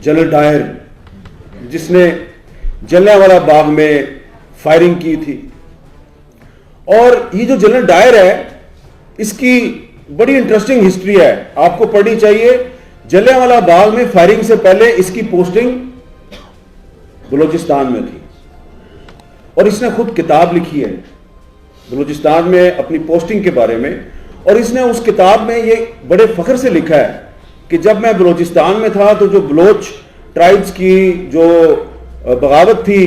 General ڈائر جس نے جلیانوالہ باغ میں فائرنگ کی تھی. اور یہ جو جنرل ڈائر ہے اس کی بڑی انٹرسٹنگ ہسٹری ہے, آپ کو پڑھنی چاہیے. جلیانوالہ باغ میں فائرنگ سے پہلے اس کی پوسٹنگ بلوچستان میں تھی, اور اس نے خود کتاب لکھی ہے بلوچستان میں اپنی پوسٹنگ کے بارے میں. اور اس نے اس کتاب میں یہ بڑے فخر سے لکھا ہے کہ جب میں بلوچستان میں تھا تو جو بلوچ ٹرائبز کی جو بغاوت تھی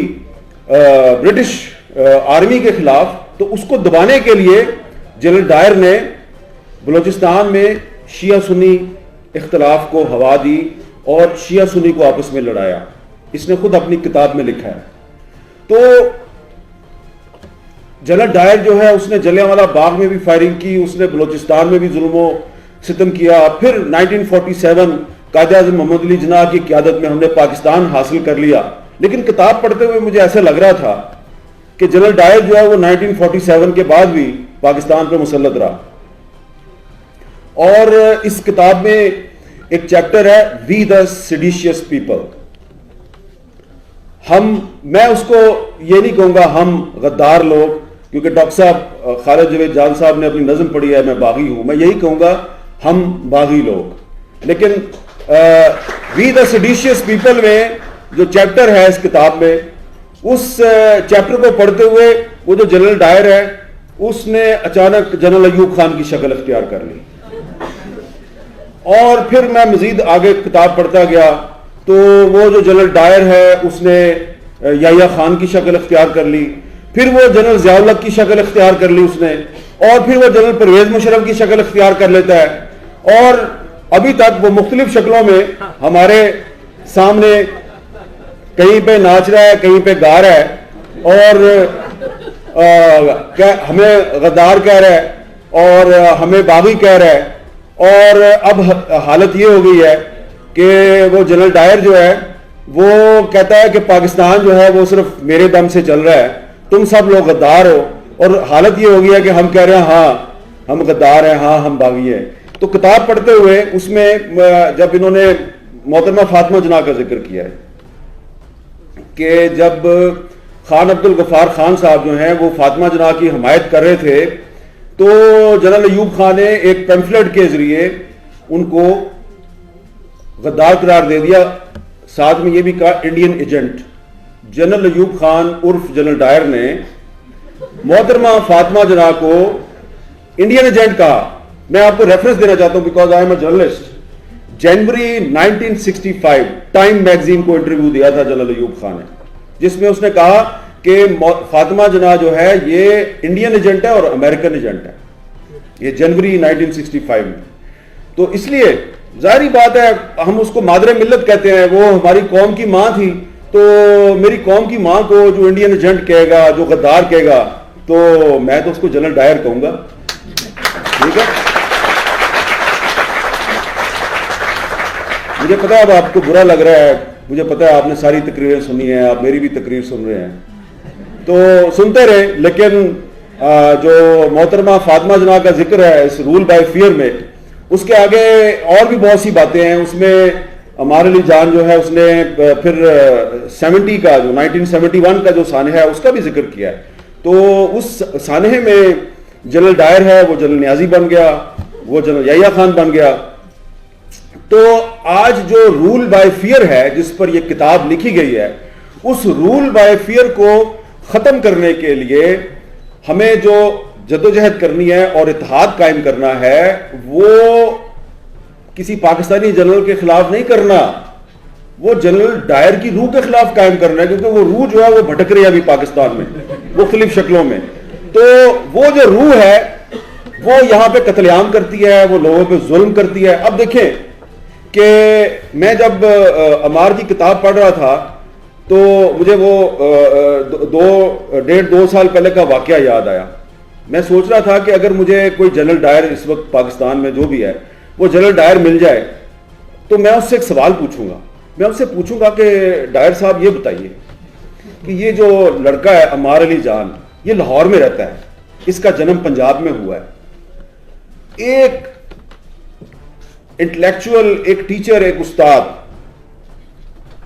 برٹش آرمی کے خلاف, تو اس کو دبانے کے لیے جنرل ڈائر نے بلوچستان میں شیعہ سنی اختلاف کو ہوا دی اور شیعہ سنی کو آپس میں لڑایا. اس نے خود اپنی کتاب میں لکھا ہے. تو جنرل ڈائر جو ہے اس نے جلیانوالہ باغ میں بھی فائرنگ کی, اس نے بلوچستان میں بھی ظلم و ستم کیا. پھر 1947 قائد اعظم محمد علی جناح کی قیادت میں ہم نے پاکستان حاصل کر لیا. لیکن کتاب پڑھتے ہوئے مجھے ایسا لگ رہا تھا کہ جنرل ڈائر جو ہے وہ 1947 کے بعد بھی پاکستان پہ مسلط رہا. اور اس کتاب میں ایک چیپٹر ہے وی دا سیڈیشیس پیپل. میں اس کو یہ نہیں کہوں گا ہم غدار لوگ, کیونکہ ڈاکٹر صاحب خالد جاوید جان صاحب نے اپنی نظم پڑھی ہے میں باغی ہوں, میں یہی کہوں گا ہم باغی لوگ. لیکن وی دا سیڈیشیس پیپل میں جو چیپٹر ہے اس کتاب میں, اس چیپٹر کو پڑھتے ہوئے وہ جو جنرل ڈائر ہے اس نے اچانک جنرل ایوب خان کی شکل اختیار کر لی. اور پھر میں مزید آگے کتاب پڑھتا گیا تو وہ جو جنرل ڈائر ہے اس نے یحییٰ خان کی شکل اختیار کر لی, پھر وہ جنرل ضیاء الحق کی شکل اختیار کر لی اس نے, اور پھر وہ جنرل پرویز مشرف کی شکل اختیار کر لیتا ہے. اور ابھی تک وہ مختلف شکلوں میں ہمارے سامنے کہیں پہ ناچ رہا ہے, کہیں پہ گا رہا ہے, اور ہمیں غدار کہہ رہا ہے اور ہمیں باغی کہہ رہا ہے. اور اب حالت یہ ہو گئی ہے کہ وہ جنرل ڈائر جو ہے وہ کہتا ہے کہ پاکستان جو ہے وہ صرف میرے دم سے چل رہا ہے, تم سب لوگ غدار ہو. اور حالت یہ ہو گئی ہے کہ ہم کہہ رہے ہیں ہاں ہم غدار ہیں, ہاں ہم باغی ہیں. تو کتاب پڑھتے ہوئے اس میں جب انہوں نے محترمہ فاطمہ جناح کا ذکر کیا ہے کہ جب خان عبد الغفار خان صاحب جو ہیں وہ فاطمہ جناح کی حمایت کر رہے تھے تو جنرل ایوب خان نے ایک پیمفلٹ کے ذریعے ان کو غدار قرار دے دیا, ساتھ میں یہ بھی کہا Indian agent. General Ayub Khan عرف جنرل ڈائر نے محترمہ فاطمہ جناح کو انڈین ایجنٹ کہا. میں آپ کو ریفرنس دینا چاہتا ہوں because I am a journalist. January 1965 time magazine کو انٹرویو دیا تھا جنرل ایوب خان نے, جس میں اس نے کہا کہ فاطمہ جناح جو ہے یہ انڈین ایجنٹ ہے اور امریکن ایجنٹ ہے. یہ جنوری 1965 میں. تو اس لیے ظاہری بات ہے ہم اس کو مادر ملت کہتے ہیں, وہ ہماری قوم کی ماں تھی, تو میری قوم کی ماں کو جو انڈین ایجنٹ کہے گا, جو غدار کہے گا, تو میں تو اس کو جنرل ڈائر کہوں گا. ٹھیک ہے, مجھے پتا ہے اب آپ کو برا لگ رہا ہے, مجھے پتا ہے آپ نے ساری تقریریں سنی ہیں, آپ میری بھی تقریر سن رہے ہیں, تو سنتے رہے. لیکن جو محترمہ فاطمہ جناح کا ذکر ہے اس رول بائی فیئر میں, اس کے آگے اور بھی بہت سی باتیں ہیں. اس میں ہمارے علی جان جو ہے اس نے پھر 70 کا جو 1971 کا جو سانحہ ہے اس کا بھی ذکر کیا ہے. تو اس سانحے میں جنرل ڈائر ہے وہ جنرل نیازی بن گیا, وہ جنرل یحییٰ خان بن گیا. تو آج جو رول بائی فیئر ہے جس پر یہ کتاب لکھی گئی ہے, اس رول بائی فیئر کو ختم کرنے کے لیے ہمیں جو جدوجہد کرنی ہے اور اتحاد قائم کرنا ہے وہ کسی پاکستانی جنرل کے خلاف نہیں کرنا, وہ جنرل ڈائر کی روح کے خلاف قائم کرنا ہے, کیونکہ وہ روح جو ہے وہ بھٹک رہی ہے ابھی پاکستان میں مختلف شکلوں میں. تو وہ جو روح ہے وہ یہاں پہ قتل عام کرتی ہے, وہ لوگوں پہ ظلم کرتی ہے. اب دیکھیں کہ میں جب عمار کی کتاب پڑھ رہا تھا تو مجھے وہ 1.5-2 سال پہلے کا واقعہ یاد آیا. میں سوچ رہا تھا کہ اگر مجھے کوئی جنرل ڈائر اس وقت پاکستان میں جو بھی ہے وہ جنرل ڈائر مل جائے تو میں اس سے ایک سوال پوچھوں گا. میں اس سے پوچھوں گا کہ ڈائر صاحب یہ بتائیے کہ یہ جو لڑکا ہے عمار علی جان, یہ لاہور میں رہتا ہے, اس کا جنم پنجاب میں ہوا ہے, ایک انٹلیکچوئل, ایک ٹیچر, ایک استاد,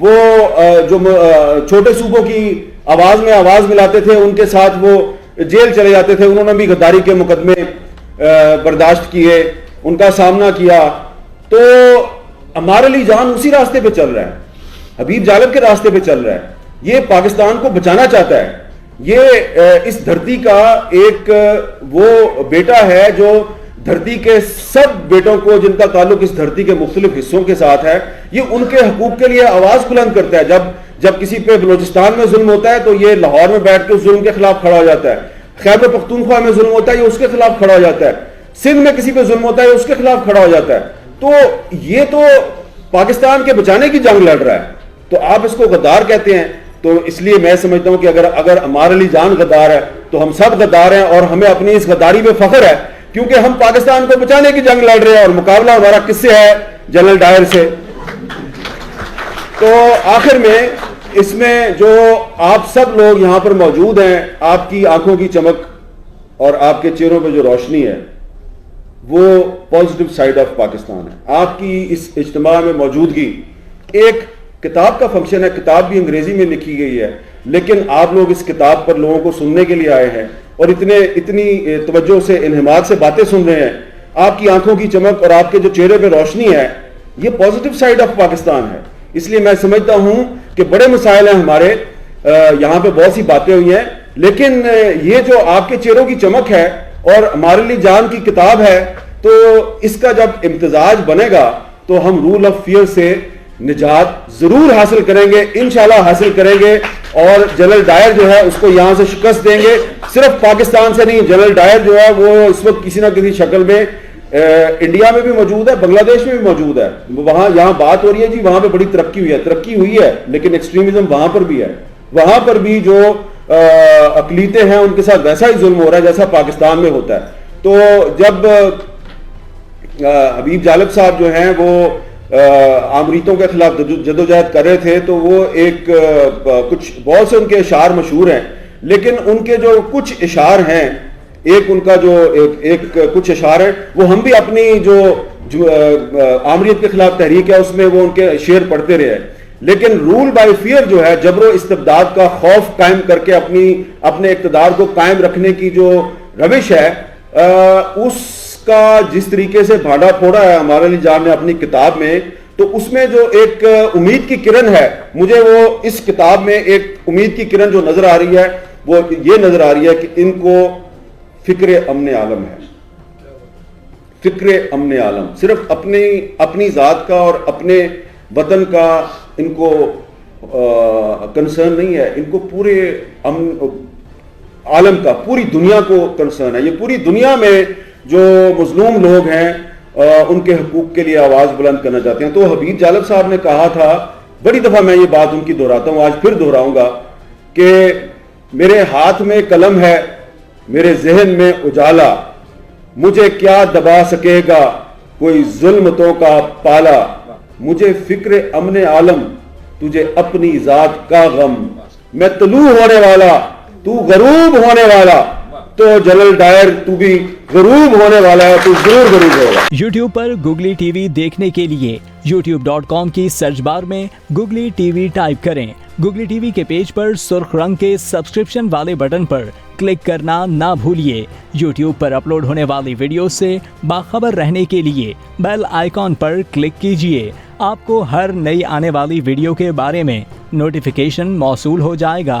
وہ جو چھوٹے صوبوں کی آواز میں آواز ملاتے تھے ان کے ساتھ وہ جیل چلے جاتے تھے. انہوں نے بھی غداری کے مقدمے برداشت کیے, ان کا سامنا کیا. تو عمار علی جان اسی راستے پہ چل رہا ہے, حبیب جالب کے راستے پہ چل رہا ہے. یہ پاکستان کو بچانا چاہتا ہے. یہ اس دھرتی کا ایک وہ بیٹا ہے جو دھرتی کے سب بیٹوں کو جن کا تعلق اس دھرتی کے مختلف حصوں کے ساتھ ہے, یہ ان کے حقوق کے لیے آواز بلند کرتا ہے. جب کسی پہ بلوچستان میں ظلم ہوتا ہے تو یہ لاہور میں بیٹھ کے اس ظلم کے خلاف کھڑا ہو جاتا ہے. خیبر پختونخوا میں ظلم ہوتا ہے یہ اس کے خلاف کھڑا ہو جاتا ہے. سندھ میں کسی پہ ظلم ہوتا ہے یہ اس کے خلاف کھڑا ہو جاتا ہے. تو یہ تو پاکستان کے بچانے کی جنگ لڑ رہا ہے, تو آپ اس کو غدار کہتے ہیں. تو اس لیے میں سمجھتا ہوں کہ اگر عمار علی جان غدار ہے تو ہم سب غدار ہیں, اور ہمیں اپنی اس غداری پہ فخر ہے کیونکہ ہم پاکستان کو بچانے کی جنگ لڑ رہے ہیں, اور مقابلہ ہمارا کس سے ہے؟ جنرل ڈائر سے. تو آخر میں اس میں جو آپ سب لوگ یہاں پر موجود ہیں, آپ کی آنکھوں کی چمک اور آپ کے چہروں پہ جو روشنی ہے وہ پازیٹیو سائیڈ آف پاکستان ہے. آپ کی اس اجتماع میں موجودگی ایک کتاب کا فنکشن ہے. کتاب بھی انگریزی میں لکھی گئی ہے, لیکن آپ لوگ اس کتاب پر لوگوں کو سننے کے لیے آئے ہیں اور اتنی توجہ سے انہماک سے باتیں سن رہے ہیں. آپ کی آنکھوں کی چمک اور آپ کے جو چہرے پہ روشنی ہے یہ پازیٹیو سائیڈ آف پاکستان ہے. اس لیے میں سمجھتا ہوں کہ بڑے مسائل ہیں ہمارے, یہاں پہ بہت سی باتیں ہوئی ہیں, لیکن یہ جو آپ کے چہروں کی چمک ہے اور عمار علی جان کی کتاب ہے, تو اس کا جب امتزاج بنے گا تو ہم رول آف فیئر سے نجات ضرور حاصل کریں گے, انشاءاللہ حاصل کریں گے. اور جنرل ڈائر جو ہے اس کو یہاں سے شکست دیں گے, صرف پاکستان سے نہیں. جنرل ڈائر جو ہے وہ اس وقت کسی نہ کسی شکل میں انڈیا میں بھی موجود ہے, بنگلہ دیش میں بھی موجود ہے. یہاں بات ہو رہی ہے جی وہاں پہ بڑی ترقی ہوئی ہے, لیکن ایکسٹریمزم وہاں پر بھی ہے. وہاں پر بھی جو اقلیتیں ہیں ان کے ساتھ ویسا ہی ظلم ہو رہا ہے جیسا پاکستان میں ہوتا ہے. تو جب حبیب جالب صاحب جو ہیں وہ آمریتوں کے خلاف جدوجہد کر رہے تھے, تو وہ کچھ بہت سے ان کے اشعار مشہور ہیں, لیکن ان کے جو کچھ اشعار ہیں, ان کا جو کچھ اشعار ہیں وہ ہم بھی اپنی جو آمریت کے خلاف تحریک ہے اس میں وہ ان کے شعر پڑھتے رہے. لیکن رول بائی فیئر جو ہے, جبر و استبداد کا خوف قائم کر کے اپنے اقتدار کو قائم رکھنے کی جو روش ہے, اس کا جس طریقے سے بھانڈا پھوڑا ہے عمار علی جان نے اپنی کتاب میں, تو اس میں جو ایک امید کی کرن ہے, مجھے وہ اس کتاب میں ایک امید کی کرن جو نظر آ رہی ہے وہ یہ نظر آ رہی ہے کہ ان کو فکر امن عالم ہے. فکر امن عالم, صرف اپنی ذات کا اور اپنے وطن کا ان کو کنسرن نہیں ہے, ان کو پورے عالم کا, پوری دنیا کو کنسرن ہے. یہ پوری دنیا میں جو مظلوم لوگ ہیں ان کے حقوق کے لیے آواز بلند کرنا چاہتے ہیں. تو حبیب جالب صاحب نے کہا تھا, بڑی دفعہ میں یہ بات ان کی دہراتا ہوں, آج پھر دہراؤں گا, کہ میرے ہاتھ میں قلم ہے, میرے ذہن میں اجالا, مجھے کیا دبا سکے گا کوئی ظلمتوں کا پالا, مجھے فکر امن عالم تجھے اپنی ذات کا غم, میں طلوع ہونے والا تو غروب ہونے والا, تو جنرل ڈائر تو بھی غروب ہونے والا ہے, تو ضرور غروب ہوگا. یوٹیوب پر گوگلی ٹی وی دیکھنے کے لیے youtube.com کی سرچ بار میں گوگلی ٹی وی ٹائپ کریں. گوگلی ٹی وی کے پیج پر سرخ رنگ کے سبسکرپشن والے بٹن پر کلک کرنا نہ بھولیے. یوٹیوب پر اپلوڈ ہونے والی ویڈیو سے باخبر رہنے کے لیے بیل آئیکن پر کلک کیجیے. آپ کو ہر نئی آنے والی ویڈیو کے بارے میں نوٹیفیکیشن موصول ہو جائے گا.